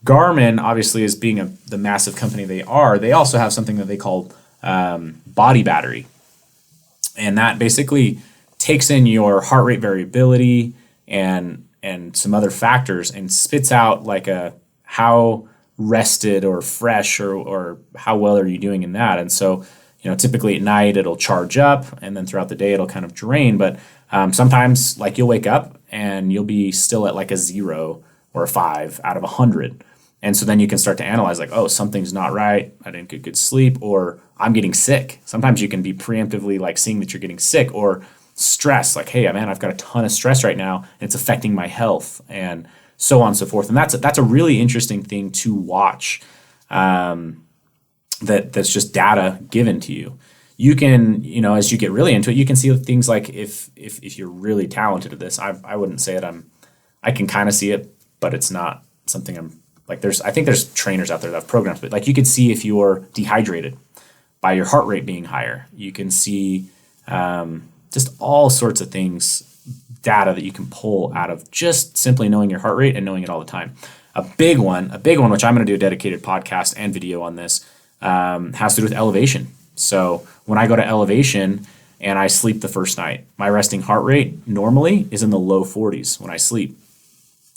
Speaker 1: Garmin, obviously, as being the massive company they also have something that they call body battery. And that basically takes in your heart rate variability and some other factors and spits out like how rested or fresh or how well are you doing in that. And so, typically at night it'll charge up, and then throughout the day it'll kind of drain. But sometimes, like, you'll wake up and you'll be still at like a 0 or a 5 out of 100. And so then you can start to analyze, like, oh, something's not right. I didn't get good sleep, or I'm getting sick. Sometimes you can be preemptively like seeing that you're getting sick, or stress, like, hey, man, I've got a ton of stress right now and it's affecting my health, and so on and so forth. And that's a really interesting thing to watch. That's just data given to you. You can, as you get really into it, you can see things like if you're really talented at this. I wouldn't say that I can kind of see it, but it's not something I'm like. I think there's trainers out there that have programs, but like you could see if you're dehydrated by your heart rate being higher. You can see just all sorts of things, data that you can pull out of just simply knowing your heart rate and knowing it all the time. A big one, which I'm going to do a dedicated podcast and video on this, has to do with elevation. So when I go to elevation and I sleep the first night, my resting heart rate normally is in the low 40s when I sleep.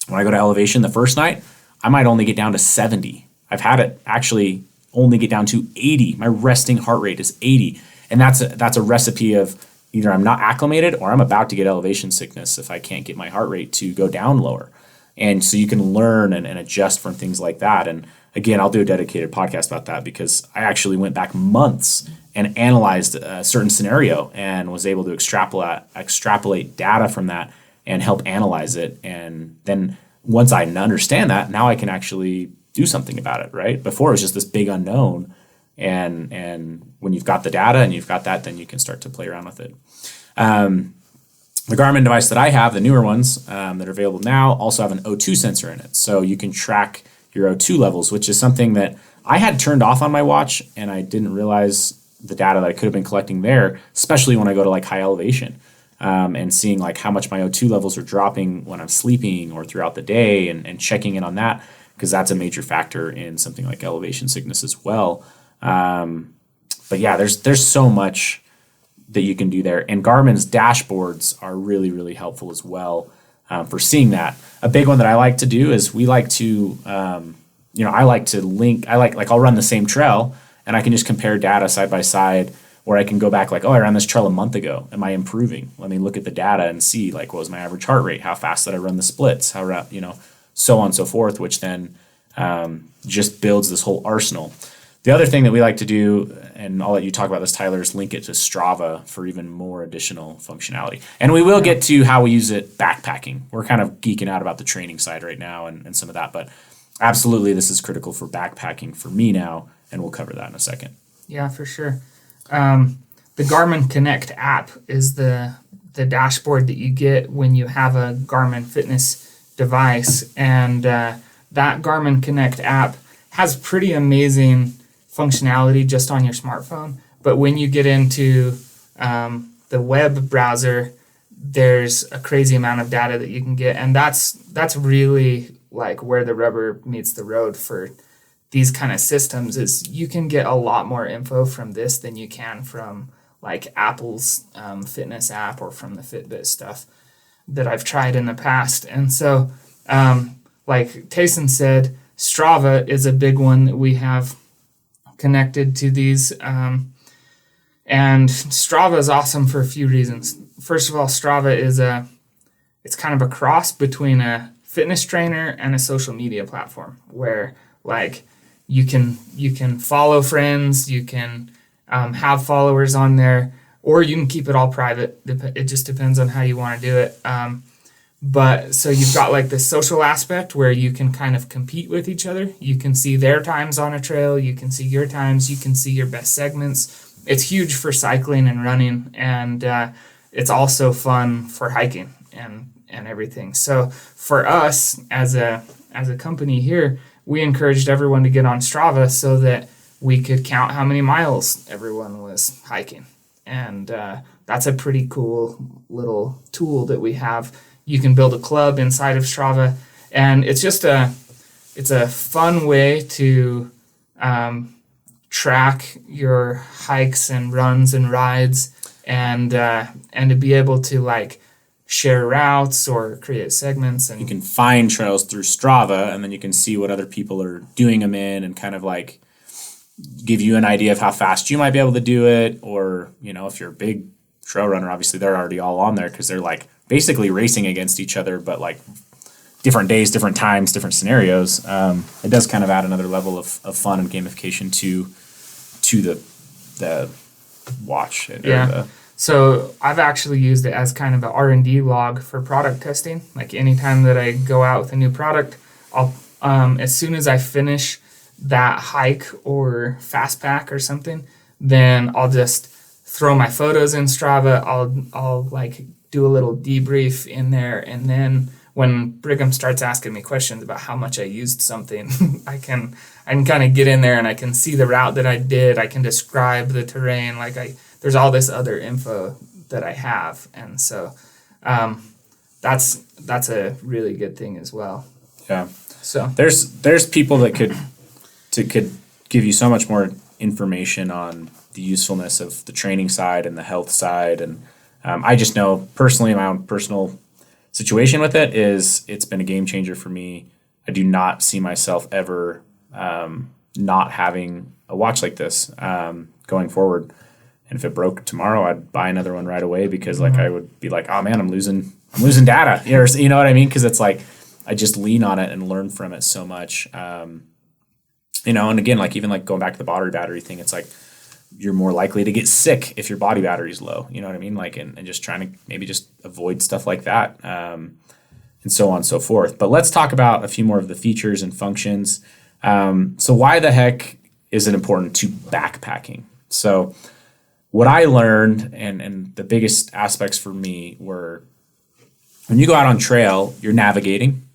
Speaker 1: When I go to elevation the first night, I might only get down to 70. I've had it actually only get down to 80. My resting heart rate is 80. And that's a recipe of either I'm not acclimated or I'm about to get elevation sickness if I can't get my heart rate to go down lower. And so you can learn and adjust from things like that. And again, I'll do a dedicated podcast about that, because I actually went back months and analyzed a certain scenario and was able to extrapolate data from that and help analyze it. And then once I understand that, now I can actually do something about it, right? Before it was just this big unknown. And when you've got the data and you've got that, then you can start to play around with it. The Garmin device that I have, the newer ones that are available now, also have an O2 sensor in it. So you can track your O2 levels, which is something that I had turned off on my watch, and I didn't realize the data that I could have been collecting there, especially when I go to like high elevation, and seeing like how much my O2 levels are dropping when I'm sleeping or throughout the day, and checking in on that, because that's a major factor in something like elevation sickness as well. But yeah, there's so much that you can do there. And Garmin's dashboards are really, really helpful as well for seeing that. A big one that I like to do is I like to link, I'll run the same trail and I can just compare data side by side, where I can go back like, oh, I ran this trail a month ago. Am I improving? Let me look at the data and see like, what was my average heart rate? How fast did I run the splits? So on and so forth, which then just builds this whole arsenal. The other thing that we like to do, and I'll let you talk about this, Tyler, is link it to Strava for even more additional functionality. And we will get to how we use it backpacking. We're kind of geeking out about the training side right now and some of that, but absolutely this is critical for backpacking for me now, and we'll cover that in a second.
Speaker 3: Yeah, for sure. The Garmin Connect app is the dashboard that you get when you have a Garmin fitness device, and that Garmin Connect app has pretty amazing functionality just on your smartphone. But when you get into the web browser, there's a crazy amount of data that you can get, and that's really like where the rubber meets the road for these kind of systems. Is you can get a lot more info from this than you can from like Apple's fitness app or from the Fitbit stuff that I've tried in the past. And so like Tayson said, Strava is a big one that we have connected to these. And Strava is awesome for a few reasons. First of all, Strava it's kind of a cross between a fitness trainer and a social media platform, where like you can follow friends, you can have followers on there, or you can keep it all private. It just depends on how you want to do it. But so you've got like this social aspect where you can kind of compete with each other. You can see their times on a trail. You can see your times. You can see your best segments. It's huge for cycling and running. And it's also fun for hiking and everything. So for us as a company here, we encouraged everyone to get on Strava so that we could count how many miles everyone was hiking. And that's a pretty cool little tool that we have. You can build a club inside of Strava, and it's just it's a fun way to track your hikes and runs and rides. and to be able to like share routes or create segments. And
Speaker 1: you can find trails through Strava, and then you can see what other people are doing them in, and kind of like give you an idea of how fast you might be able to do it. Or, you know, if you're a big trail runner, obviously they're already all on there because they're like basically racing against each other, but like different days, different times, different scenarios. It does kind of add another level of fun and gamification to the watch.
Speaker 3: So I've actually used it as kind of an R&D log for product testing. Like anytime that I go out with a new product, I'll as soon as I finish that hike or fast pack or something, then I'll just throw my photos in Strava. I'll like do a little debrief in there, and then when Brigham starts asking me questions about how much I used something, I can kind of get in there and I can see the route that I did. I can describe the terrain. Like there's all this other info that I have, and so that's a really good thing as well.
Speaker 1: Yeah.
Speaker 3: So
Speaker 1: there's people that could give you so much more information on the usefulness of the training side and the health side, and I just know personally my own personal situation with it is it's been a game changer for me. I do not see myself ever not having a watch like this going forward. And if it broke tomorrow, I'd buy another one right away because like I would be like, oh man, I'm losing data. You know what I mean? Because it's like I just lean on it and learn from it so much. You know, and again, like even like going back to the battery thing, it's like you're more likely to get sick if your body battery is low. You know what I mean? Like, and just trying to maybe just avoid stuff like that, and so on and so forth. But let's talk about a few more of the features and functions. So why the heck is it important to backpacking? So what I learned, and the biggest aspects for me were when you go out on trail, you're navigating,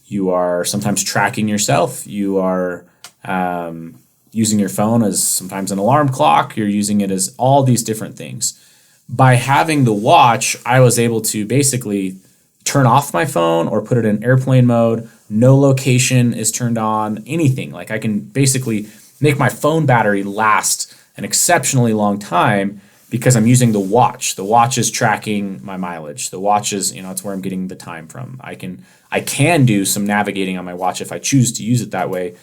Speaker 1: you are sometimes tracking yourself, you are using your phone as sometimes an alarm clock, you're using it as all these different things. By having the watch, I was able to basically turn off my phone or put it in airplane mode. No location is turned on, anything. Like I can basically make my phone battery last an exceptionally long time because I'm using the watch. The watch is tracking my mileage. The watch is, you know, it's where I'm getting the time from. I can do some navigating on my watch if I choose to use it that way.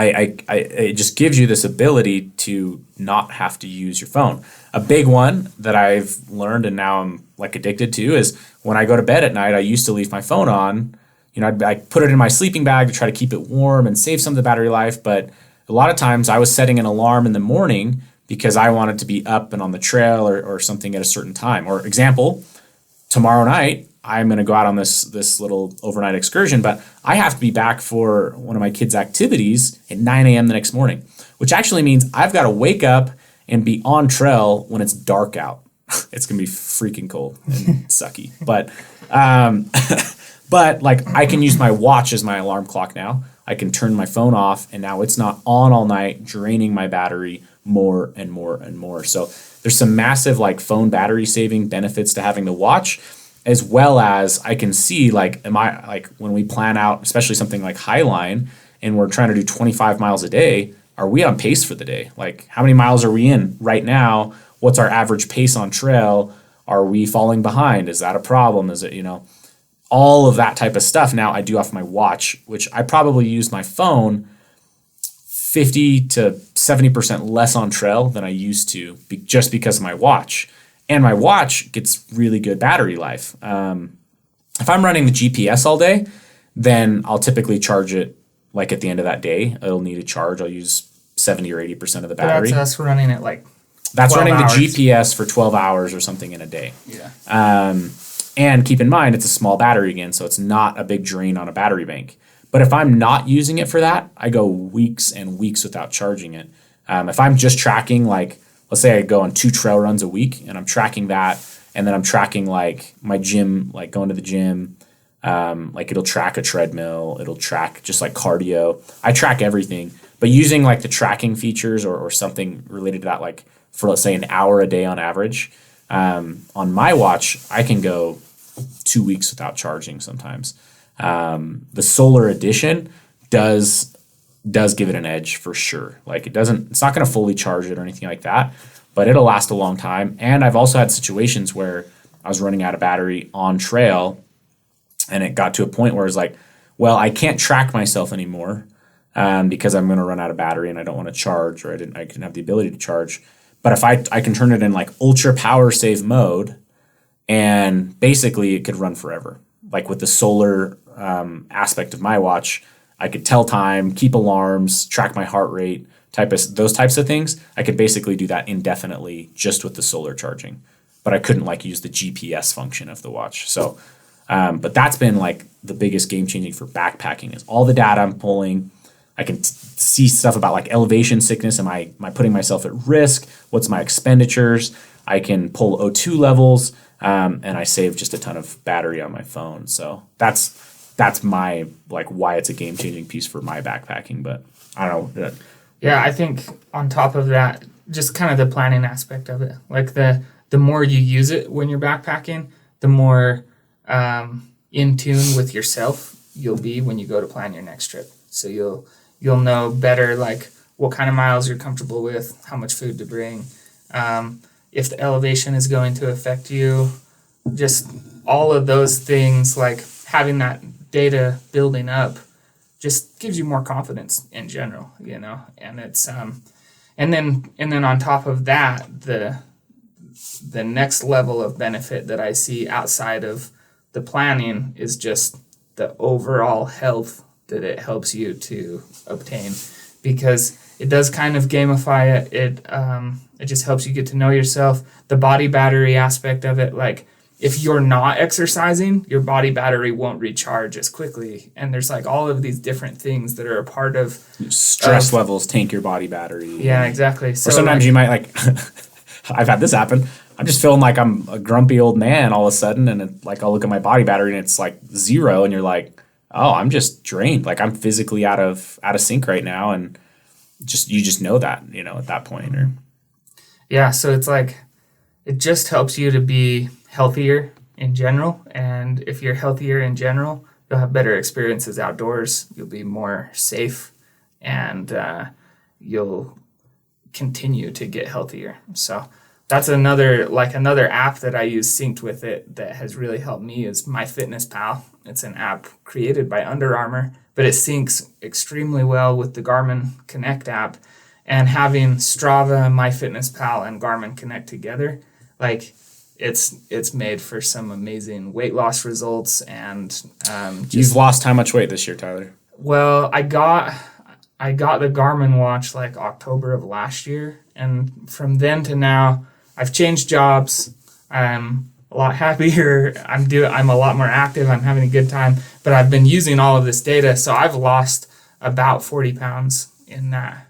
Speaker 1: It just gives you this ability to not have to use your phone. A big one that I've learned and now I'm like addicted to is when I go to bed at night, I used to leave my phone on. You know, I put it in my sleeping bag to try to keep it warm and save some of the battery life. But a lot of times I was setting an alarm in the morning because I wanted to be up and on the trail or something at a certain time. Or example, tomorrow night, I'm going to go out on this little overnight excursion, but I have to be back for one of my kids' activities at 9 a.m. the next morning, which actually means I've got to wake up and be on trail when it's dark out. It's going to be freaking cold and sucky. But like I can use my watch as my alarm clock now. I can turn my phone off and now it's not on all night, draining my battery more and more and more. So there's some massive like phone battery saving benefits to having the watch, as well as I can see like, am I like when we plan out, especially something like Highline, and we're trying to do 25 miles a day, are we on pace for the day? Like how many miles are we in right now? What's our average pace on trail? Are we falling behind? Is that a problem? Is it, you know, all of that type of stuff now I do off my watch, which I probably use my phone 50 to 70% less on trail than I used to just because of my watch. And my watch gets really good battery life. If I'm running the GPS all day, then I'll typically charge it like at the end of that day. It'll need a charge. I'll use 70 or 80% of the battery.
Speaker 3: That's running it like
Speaker 1: That's running
Speaker 3: hours.
Speaker 1: The GPS for 12 hours or something in a day.
Speaker 3: Yeah.
Speaker 1: And keep in mind, it's a small battery again, so it's not a big drain on a battery bank. But if I'm not using it for that, I go weeks and weeks without charging it. If I'm just tracking, like, let's say I go on 2 trail runs a week and I'm tracking that, and then I'm tracking like my gym, like going to the gym, like it'll track a treadmill, it'll track just like cardio. I track everything, but using like the tracking features or something related to that, like for let's say an hour a day on average, on my watch, I can go 2 weeks without charging sometimes. The Solar Edition does give it an edge for sure. Like it's not going to fully charge it or anything like that, but it'll last a long time. And I've also had situations where I was running out of battery on trail, and it got to a point where it's like, well, I can't track myself anymore because I'm going to run out of battery and I don't want to charge, or I didn't have the ability to charge. But if I can turn it in like ultra power save mode, and basically it could run forever. Like with the solar aspect of my watch, I could tell time, keep alarms, track my heart rate, those types of things. I could basically do that indefinitely just with the solar charging. But I couldn't like use the GPS function of the watch. So, but that's been like the biggest game changing for backpacking is all the data I'm pulling. I can see stuff about like elevation sickness. Am I putting myself at risk? What's my expenditures? I can pull O2 levels, and I save just a ton of battery on my phone. So that's my like why it's a game changing piece for my backpacking. But I don't know.
Speaker 3: Yeah, I think on top of that, just kind of the planning aspect of it. Like the more you use it when you're backpacking, the more in tune with yourself you'll be when you go to plan your next trip. So you'll know better like what kind of miles you're comfortable with, how much food to bring, if the elevation is going to affect you, just all of those things. Like having that data building up just gives you more confidence in general, and it's and then on top of that, the next level of benefit that I see outside of the planning is just the overall health that it helps you to obtain, because it does kind of gamify it. It just helps you get to know yourself. The body battery aspect of it, like if you're not exercising, your body battery won't recharge as quickly. And there's like all of these different things that are a part of
Speaker 1: stress levels tank your body battery.
Speaker 3: Yeah, exactly. So
Speaker 1: or sometimes you might like, I've had this happen. I'm just feeling like I'm a grumpy old man all of a sudden, and I'll look at my body battery and it's like 0, and you're like, oh, I'm just drained. Like I'm physically out of sync right now, and you just know that, at that point. Or
Speaker 3: yeah, so it's like it just helps you to be healthier in general, and if you're healthier in general, you'll have better experiences outdoors. You'll be more safe, and you'll continue to get healthier. So that's another app that I use synced with it that has really helped me is MyFitnessPal. It's an app created by Under Armour, but it syncs extremely well with the Garmin Connect app. And having Strava, MyFitnessPal, and Garmin Connect together, like it's made for some amazing weight loss results. And
Speaker 1: you've lost how much weight this year, Tyler?
Speaker 3: Well, I got the Garmin watch like October of last year, and from then to now, I've changed jobs. I'm a lot happier. I'm a lot more active. I'm having a good time. But I've been using all of this data, so I've lost about 40 pounds in that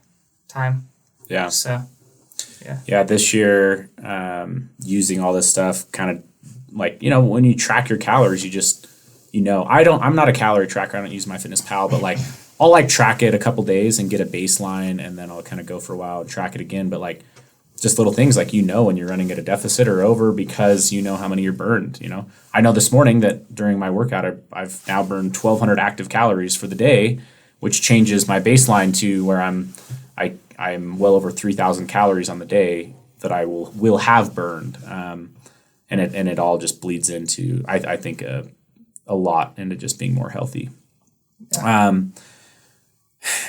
Speaker 3: time.
Speaker 1: Yeah.
Speaker 3: So, yeah.
Speaker 1: Yeah, this year, using all this stuff, kind of like, when you track your calories, you just, I'm not a calorie tracker. I don't use MyFitnessPal, but like, I'll track it a couple days and get a baseline, and then I'll kind of go for a while and track it again. But like, just little things like, when you're running at a deficit or over because you know how many you're burned. I know this morning that during my workout, I've now burned 1,200 active calories for the day, which changes my baseline to where I'm well over 3,000 calories on the day that I will have burned. And it all just bleeds into, I think, a lot into just being more healthy. Yeah.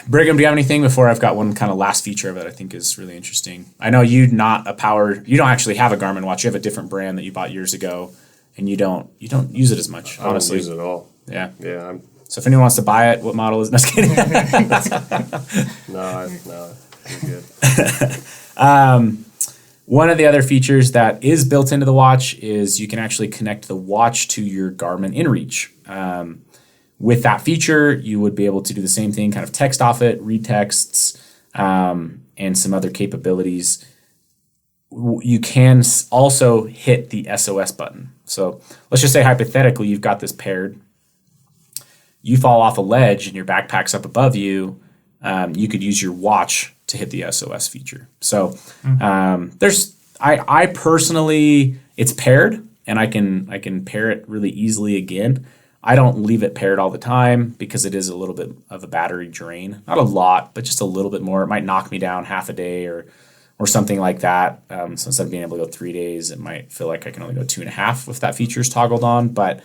Speaker 1: Brigham, do you have anything before I've got one kind of last feature that I think is really interesting? I know you don't actually have a Garmin watch. You have a different brand that you bought years ago, and you don't use it as much, honestly.
Speaker 2: I don't use it at all.
Speaker 1: Yeah.
Speaker 2: Yeah.
Speaker 1: So if anyone wants to buy it, what model is it? No, just kidding.
Speaker 2: No, I'm good.
Speaker 1: One of the other features that is built into the watch is you can actually connect the watch to your Garmin Inreach. With that feature, you would be able to do the same thing, kind of text off it, read texts, and some other capabilities. You can also hit the SOS button. So let's just say hypothetically you've got this paired. You fall off a ledge and your backpack's up above you. You could use your watch to hit the SOS feature. So I personally, it's paired, and I can pair it really easily again. I don't leave it paired all the time because it is a little bit of a battery drain. Not a lot, but just a little bit more. It might knock me down half a day or or something like that. So instead of being able to go 3 days, it might feel like I can only go 2.5 if that feature is toggled on. But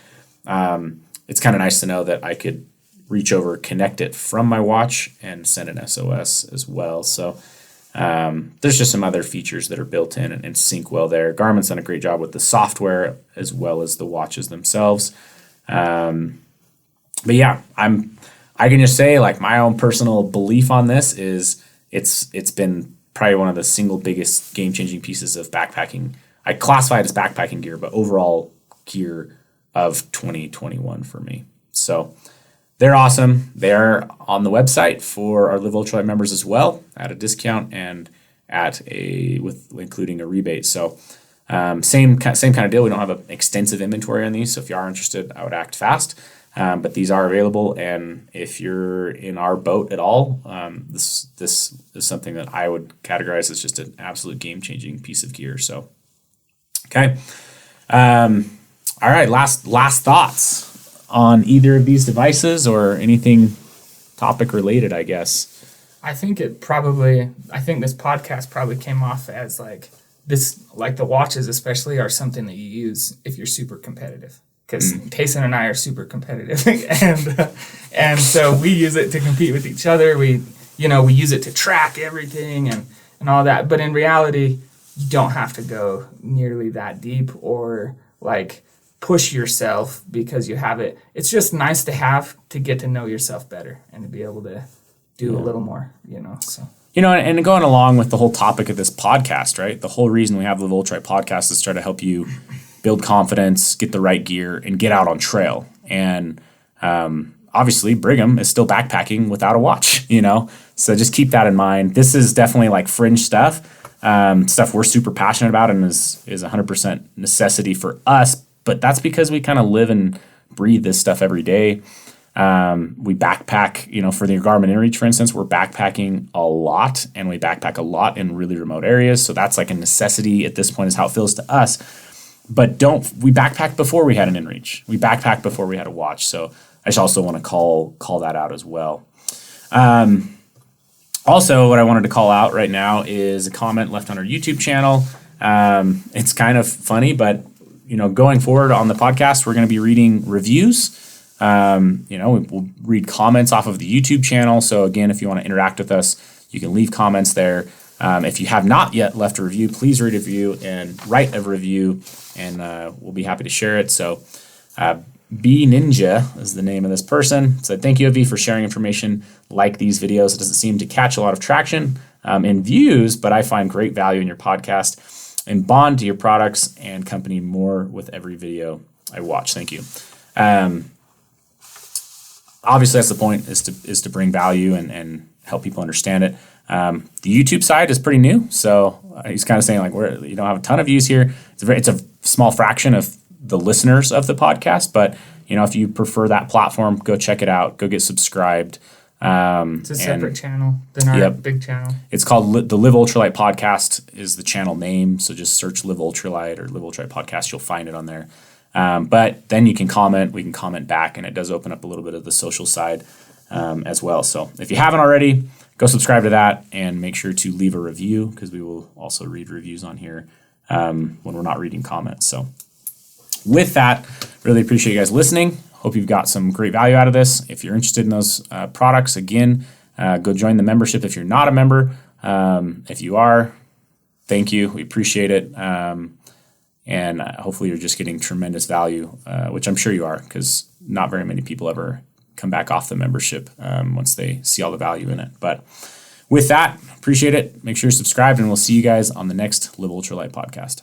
Speaker 1: it's kind of nice to know that I could reach over, connect it from my watch, and send an SOS as well. So there's just some other features that are built in and sync well there. Garmin's done a great job with the software as well as the watches themselves. But yeah, I can just say, like, my own personal belief on this is it's been probably one of the single biggest game-changing pieces of backpacking. I classify it as backpacking gear, but overall gear of 2021 for me. So they're awesome. They're on the website for our Live Ultralight members as well at a discount and with including a rebate. So same kind of deal. We don't have an extensive inventory on these, so if you are interested, I would act fast. But these are available, and if you're in our boat at all, this is something that I would categorize as just an absolute game-changing piece of gear. So, okay. All right, last thoughts on either of these devices or anything topic related, I guess.
Speaker 3: I think this podcast probably came off as like the watches especially are something that you use if you're super competitive. Because Tayson and I are super competitive, and so we use it to compete with each other. We use it to track everything and all that. But in reality, you don't have to go nearly that deep or like push yourself because you have it. It's just nice to have to get to know yourself better and to be able to do a little more. So.
Speaker 1: And going along with the whole topic of this podcast, right? The whole reason we have the Ultralight podcast is to try to help you build confidence, get the right gear, and get out on trail. And obviously, Brigham is still backpacking without a watch, So just keep that in mind. This is definitely like fringe stuff, stuff we're super passionate about and is 100% necessity for us. But that's because we kind of live and breathe this stuff every day. We backpack, for the Garmin Inreach, for instance, we're backpacking a lot, and we backpack a lot in really remote areas. So that's like a necessity at this point is how it feels to us. But we backpacked before we had an Inreach. We backpacked before we had a watch. So I just also want to call that out as well. Also, what I wanted to call out right now is a comment left on our YouTube channel. It's kind of funny, but going forward on the podcast, we're going to be reading reviews. We'll read comments off of the YouTube channel. So again, if you want to interact with us, you can leave comments there. If you have not yet left a review, please read a review and write a review, and we'll be happy to share it. So B Ninja is the name of this person. So thank you, Avi, for sharing information like these videos. It doesn't seem to catch a lot of traction in views, but I find great value in your podcast and bond to your products and company more with every video I watch. Thank you. Obviously, that's the point, is to bring value and help people understand it. The YouTube side is pretty new, so he's kind of saying like you don't have a ton of views here. It's a small fraction of the listeners of the podcast, but if you prefer that platform, go check it out. Go get subscribed.
Speaker 3: It's a separate channel than our big channel.
Speaker 1: It's called the Live Ultralight Podcast is the channel name. So just search Live Ultralight or Live Ultralight Podcast. You'll find it on there. But then you can comment. We can comment back, and it does open up a little bit of the social side as well. So if you haven't already, go subscribe to that and make sure to leave a review, because we will also read reviews on here when we're not reading comments. So with that, really appreciate you guys listening. Hope you've got some great value out of this. If you're interested in those products, again, go join the membership if you're not a member. If you are, thank you. We appreciate it. And hopefully you're just getting tremendous value, which I'm sure you are, because not very many people ever come back off the membership once they see all the value in it. But with that, appreciate it. Make sure you're subscribed, and we'll see you guys on the next Live Ultralight podcast.